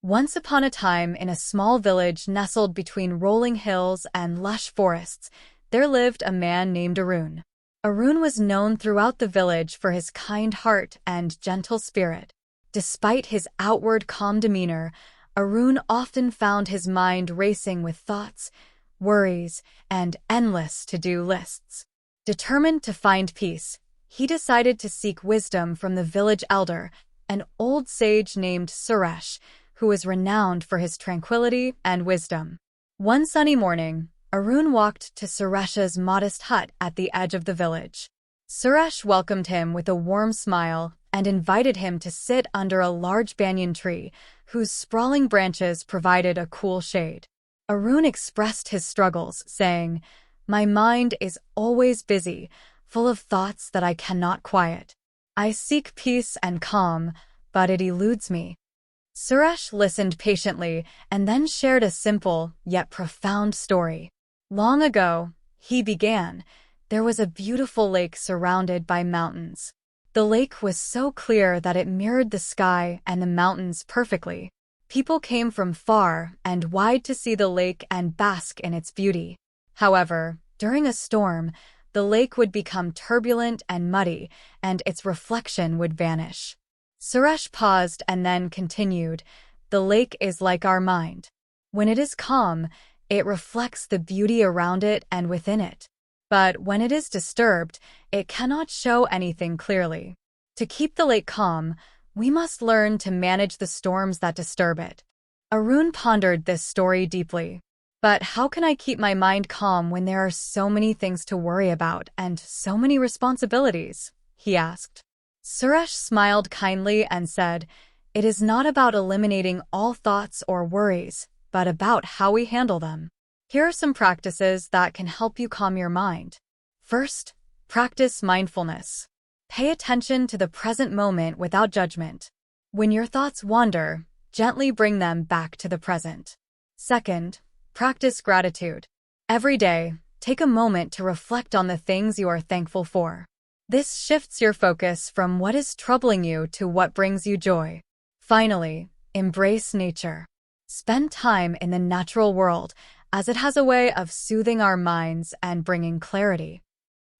Once upon a time, in a small village nestled between rolling hills and lush forests, there lived a man named Arun. Arun was known throughout the village for his kind heart and gentle spirit. Despite his outward calm demeanor, Arun often found his mind racing with thoughts, worries, and endless to-do lists. Determined to find peace, he decided to seek wisdom from the village elder, an old sage named Suresh, who was renowned for his tranquility and wisdom. One sunny morning, Arun walked to Suresh's modest hut at the edge of the village. Suresh welcomed him with a warm smile and invited him to sit under a large banyan tree, whose sprawling branches provided a cool shade. Arun expressed his struggles, saying, "My mind is always busy, full of thoughts that I cannot quiet. I seek peace and calm, but it eludes me." Suresh listened patiently and then shared a simple yet profound story. Long ago, he began, there was a beautiful lake surrounded by mountains. The lake was so clear that it mirrored the sky and the mountains perfectly. People came from far and wide to see the lake and bask in its beauty. However, during a storm, the lake would become turbulent and muddy, and its reflection would vanish. Suresh paused and then continued, "The lake is like our mind. When it is calm, it reflects the beauty around it and within it. But when it is disturbed, it cannot show anything clearly. To keep the lake calm, we must learn to manage the storms that disturb it." Arun pondered this story deeply. "But how can I keep my mind calm when there are so many things to worry about and so many responsibilities?" he asked. Suresh smiled kindly and said, "It is not about eliminating all thoughts or worries, but about how we handle them. Here are some practices that can help you calm your mind. First, practice mindfulness. Pay attention to the present moment without judgment. When your thoughts wander, gently bring them back to the present. Second, practice gratitude. Every day, take a moment to reflect on the things you are thankful for. This shifts your focus from what is troubling you to what brings you joy. Finally, embrace nature. Spend time in the natural world, as it has a way of soothing our minds and bringing clarity."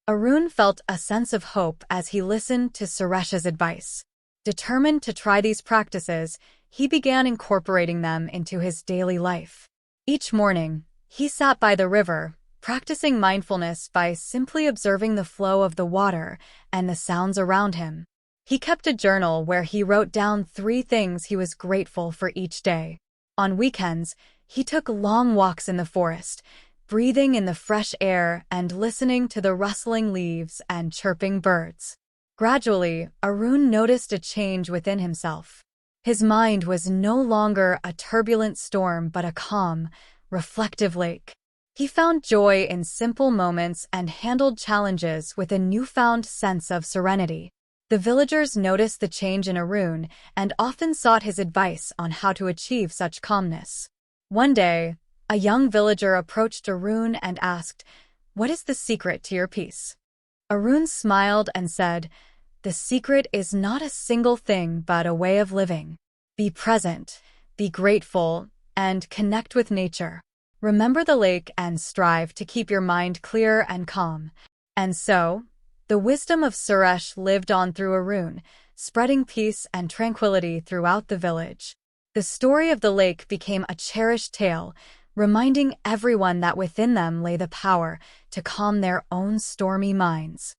Arun felt a sense of hope as he listened to Suresh's advice. Determined to try these practices, he began incorporating them into his daily life. Each morning, he sat by the river, practicing mindfulness by simply observing the flow of the water and the sounds around him. He kept a journal where he wrote down 3 things he was grateful for each day. On weekends, he took long walks in the forest, breathing in the fresh air and listening to the rustling leaves and chirping birds. Gradually, Arun noticed a change within himself. His mind was no longer a turbulent storm but a calm, reflective lake. He found joy in simple moments and handled challenges with a newfound sense of serenity. The villagers noticed the change in Arun and often sought his advice on how to achieve such calmness. One day, a young villager approached Arun and asked, "What is the secret to your peace?" Arun smiled and said, "The secret is not a single thing but a way of living. Be present, be grateful, and connect with nature. Remember the lake and strive to keep your mind clear and calm." And so, the wisdom of Suresh lived on through Arun, spreading peace and tranquility throughout the village. The story of the lake became a cherished tale, reminding everyone that within them lay the power to calm their own stormy minds.